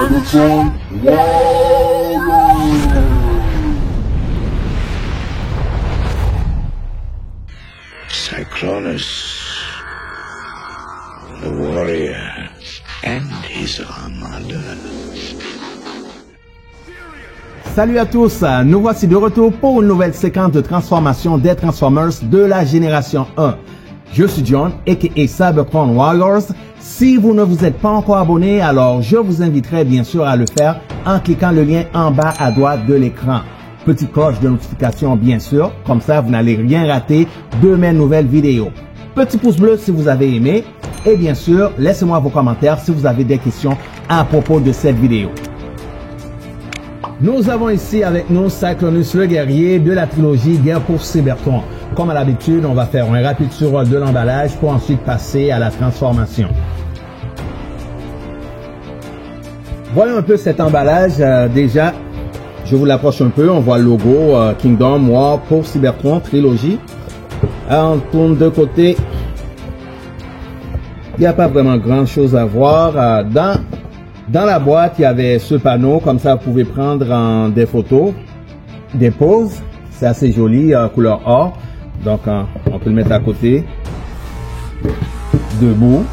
Megatron Warrior! Cyclonus, the warrior, and his armada. Salut à tous, nous voici de retour pour une nouvelle séquence de transformation des Transformers de la génération 1. Je suis John, aka Cybertron Warriors. Si vous ne vous êtes pas encore abonné, alors je vous inviterai bien sûr à le faire en cliquant le lien en bas à droite de l'écran. Petite cloche de notification bien sûr, comme ça vous n'allez rien rater de mes nouvelles vidéos. Petit pouce bleu si vous avez aimé et bien sûr laissez-moi vos commentaires si vous avez des questions à propos de cette vidéo. Nous avons ici avec nous Cyclonus le guerrier de la trilogie Guerre pour Cybertron. Comme à l'habitude, on va faire un rapide survol de l'emballage pour ensuite passer à la transformation. Voyons un peu cet emballage. Déjà, je vous l'approche un peu. On voit le logo Kingdom War pour Cybertron trilogie. On tourne de côté. Il n'y a pas vraiment grand chose à voir. Dans la boîte, il y avait ce panneau, comme ça vous pouvez prendre des photos, des poses. C'est assez joli, couleur or. Donc on peut le mettre à côté, debout.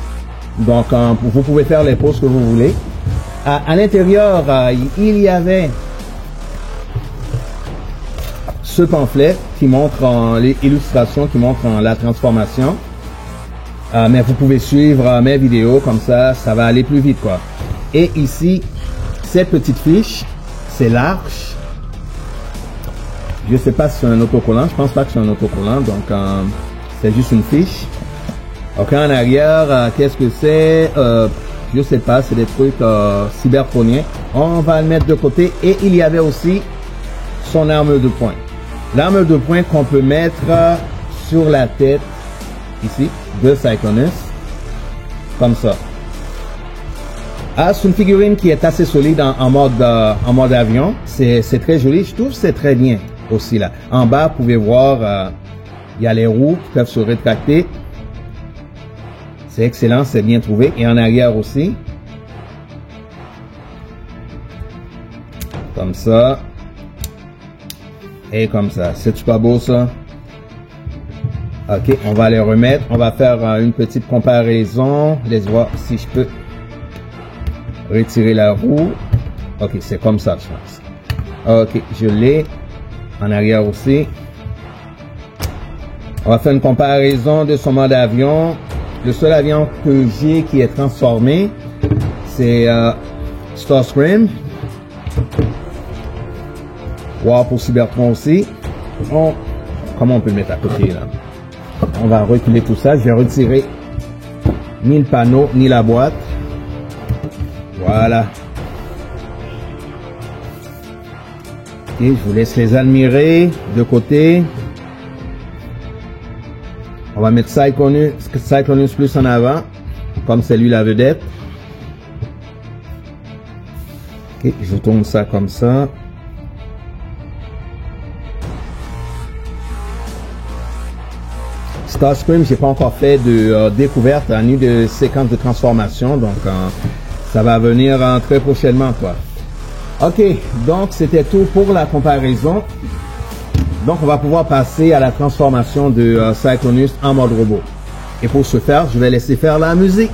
Donc vous pouvez faire les poses que vous voulez. À l'intérieur, il y avait ce pamphlet qui montre les illustrations qui montrent la transformation. Mais vous pouvez suivre mes vidéos, comme ça va aller plus vite quoi. Et ici, cette petite fiche, c'est l'arche. Je sais pas si c'est un autocollant, je pense pas que c'est un autocollant, donc c'est juste une fiche. Ok, en arrière, qu'est-ce que c'est? Je sais pas, c'est des trucs cybertroniens. On va le mettre de côté. Et il y avait aussi son arme de poing. L'arme de poing qu'on peut mettre sur la tête, ici, de Cyclonus, comme ça. C'est une figurine qui est assez solide en mode avion. C'est très joli. Je trouve que c'est très bien aussi là. En bas, vous pouvez voir, il y a les roues qui peuvent se rétracter. C'est excellent, c'est bien trouvé. Et en arrière aussi. Comme ça. Et comme ça. C'est super beau ça. Ok, on va les remettre. On va faire une petite comparaison. Laisse voir si je peux retirer la roue. Ok, c'est comme ça, je pense. Ok, je l'ai. En arrière aussi. On va faire une comparaison de son mode avion. Le seul avion que j'ai qui est transformé, c'est Starscream. War pour Cybertron aussi. Comment on peut le mettre à côté là? On va reculer tout ça. Je vais retirer ni le panneau, ni la boîte. Voilà. Et je vous laisse les admirer de côté. On va mettre Cyclonus plus en avant, comme c'est lui la vedette. Ok, je tourne ça comme ça. Starscream, j'ai pas encore fait de découverte ni de séquence de transformation, donc ça va venir très prochainement quoi. Ok, donc c'était tout pour la comparaison. Donc on va pouvoir passer à la transformation de Cyclonus en mode robot. Et pour ce faire, je vais laisser faire la musique.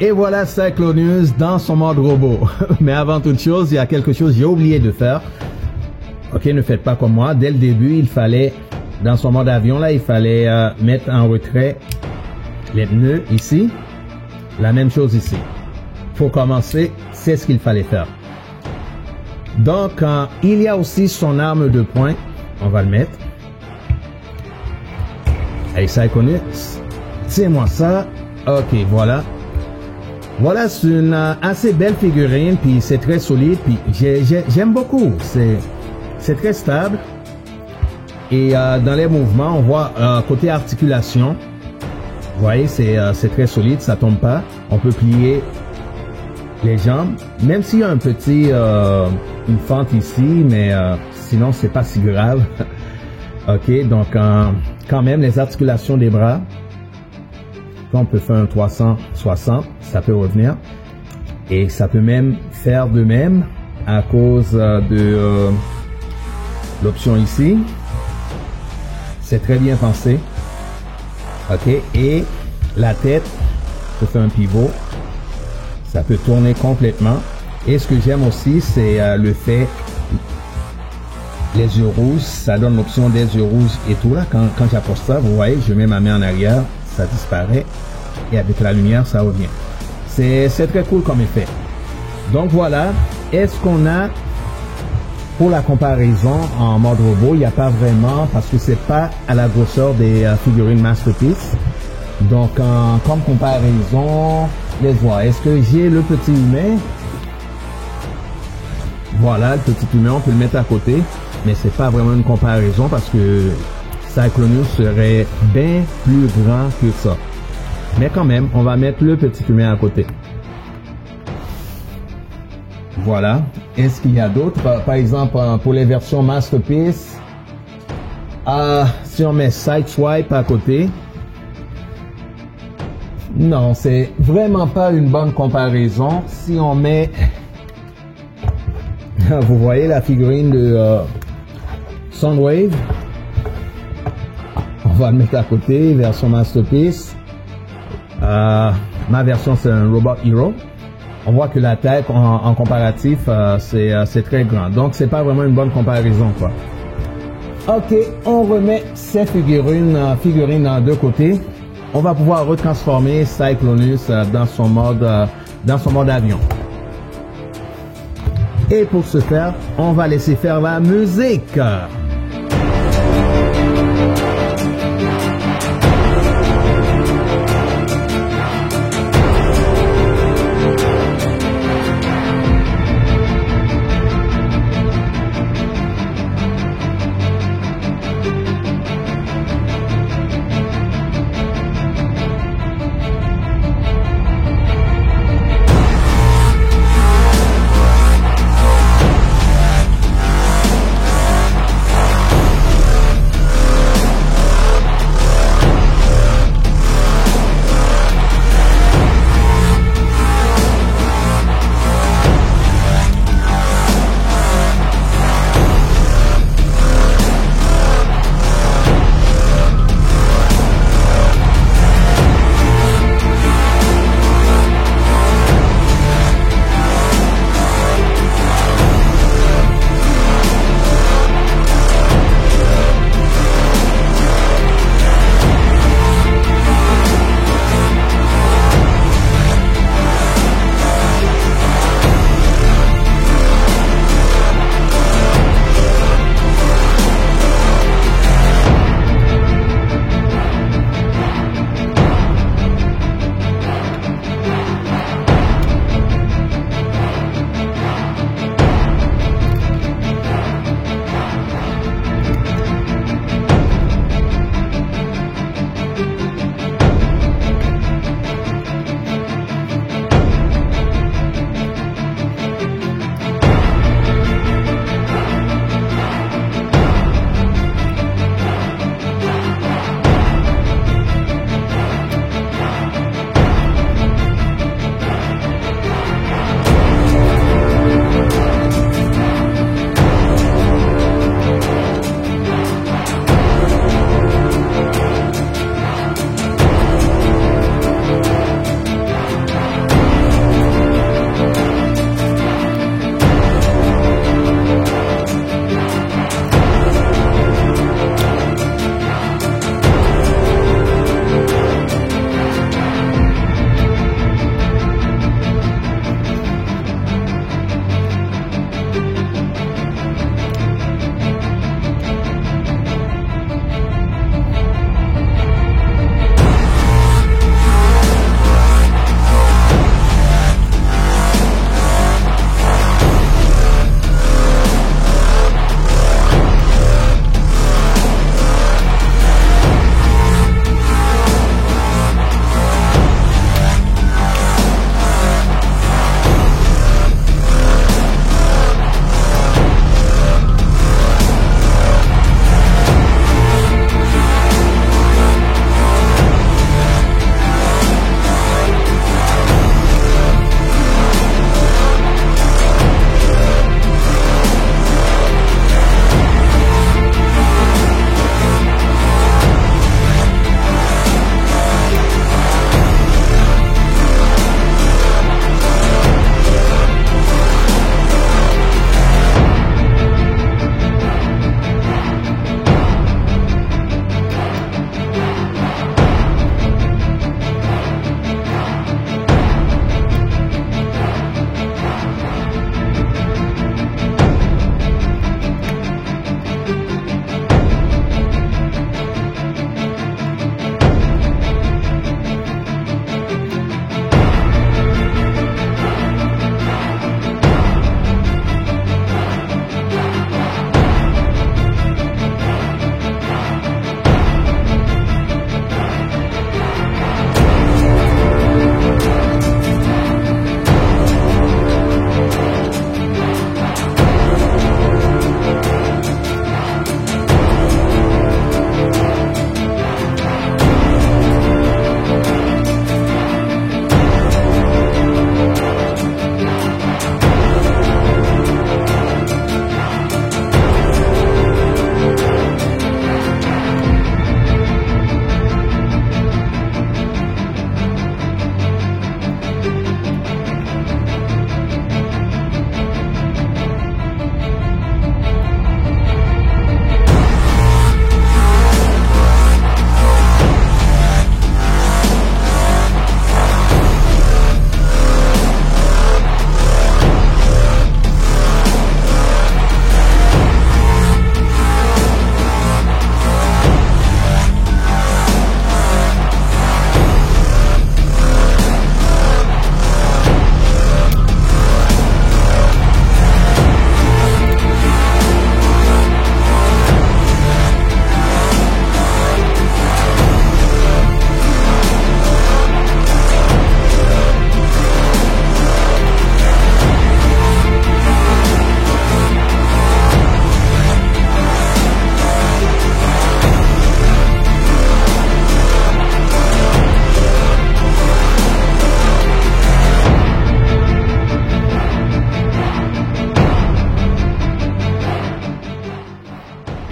Et voilà Cyclonius dans son mode robot. Mais avant toute chose, il y a quelque chose que j'ai oublié de faire. Ok, ne faites pas comme moi. Dès le début, il fallait, dans son mode avion là, il fallait mettre en retrait les pneus ici. La même chose ici. Pour commencer, c'est ce qu'il fallait faire. Donc, il y a aussi son arme de poing. On va le mettre. Allez, Cyclonius, tiens-moi ça. Ok, voilà. Voilà, c'est une assez belle figurine, puis c'est très solide, puis j'aime beaucoup. C'est très stable. Et dans les mouvements, on voit côté articulation. Vous voyez, c'est très solide, ça tombe pas. On peut plier les jambes, même s'il y a un petit une fente ici, mais sinon c'est pas si grave. Ok, donc quand même les articulations des bras. Quand on peut faire un 360, ça peut revenir. Et ça peut même faire de même à cause de l'option ici. C'est très bien pensé. Ok, et la tête peut faire un pivot. Ça peut tourner complètement. Et ce que j'aime aussi, c'est le fait les yeux rouges. Ça donne l'option des yeux rouges et tout là. Quand j'approche ça, vous voyez, je mets ma main en arrière, ça disparaît. Et avec la lumière, ça revient. C'est très cool comme effet. Donc voilà. Est-ce qu'on a, pour la comparaison en mode robot, il n'y a pas vraiment, parce que c'est pas à la grosseur des figurines Masterpiece. Donc comme comparaison, laisse voir. Est-ce que j'ai le petit humain? Voilà, le petit humain, on peut le mettre à côté. Mais c'est pas vraiment une comparaison parce que Cyclonius serait bien plus grand que ça. Mais quand même, on va mettre le petit humain à côté. Voilà. Est-ce qu'il y a d'autres? Par exemple, pour les versions Masterpiece, si on met Sideswipe à côté, non, c'est vraiment pas une bonne comparaison. Si on met, vous voyez la figurine de Soundwave, on va le mettre à côté, version Masterpiece. Ma version c'est un Robot Hero. On voit que la tête en comparatif c'est très grand. Donc c'est pas vraiment une bonne comparaison quoi. Ok, on remet ces figurines en deux côtés. On va pouvoir retransformer Cyclonius dans son mode avion. Et pour ce faire, on va laisser faire la musique.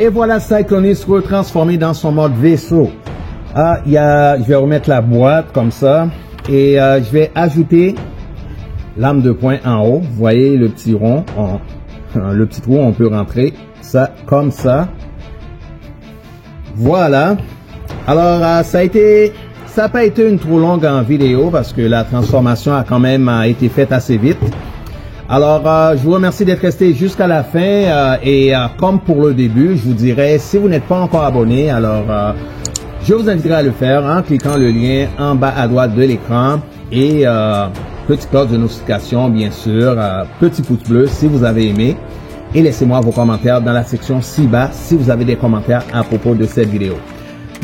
Et voilà Cyclonus retransformé dans son mode vaisseau. Je vais remettre la boîte comme ça. Et je vais ajouter lame de poing en haut. Vous voyez le petit rond, le petit trou, on peut rentrer ça comme ça. Voilà. Alors ça n'a pas été une trop longue en vidéo parce que la transformation a quand même été faite assez vite. Alors je vous remercie d'être resté jusqu'à la fin et comme pour le début, je vous dirais si vous n'êtes pas encore abonné, alors je vous inviterai à le faire en cliquant le lien en bas à droite de l'écran et petite cloche de notification bien sûr, petit pouce bleu si vous avez aimé et laissez-moi vos commentaires dans la section ci-bas si vous avez des commentaires à propos de cette vidéo.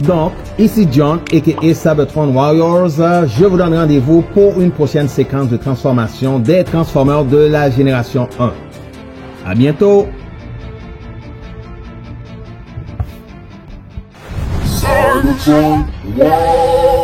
Donc, ici John, a.k.a. Cybertron Warriors, je vous donne rendez-vous pour une prochaine séquence de transformation des Transformers de la génération 1. À bientôt! Cybertron Warriors.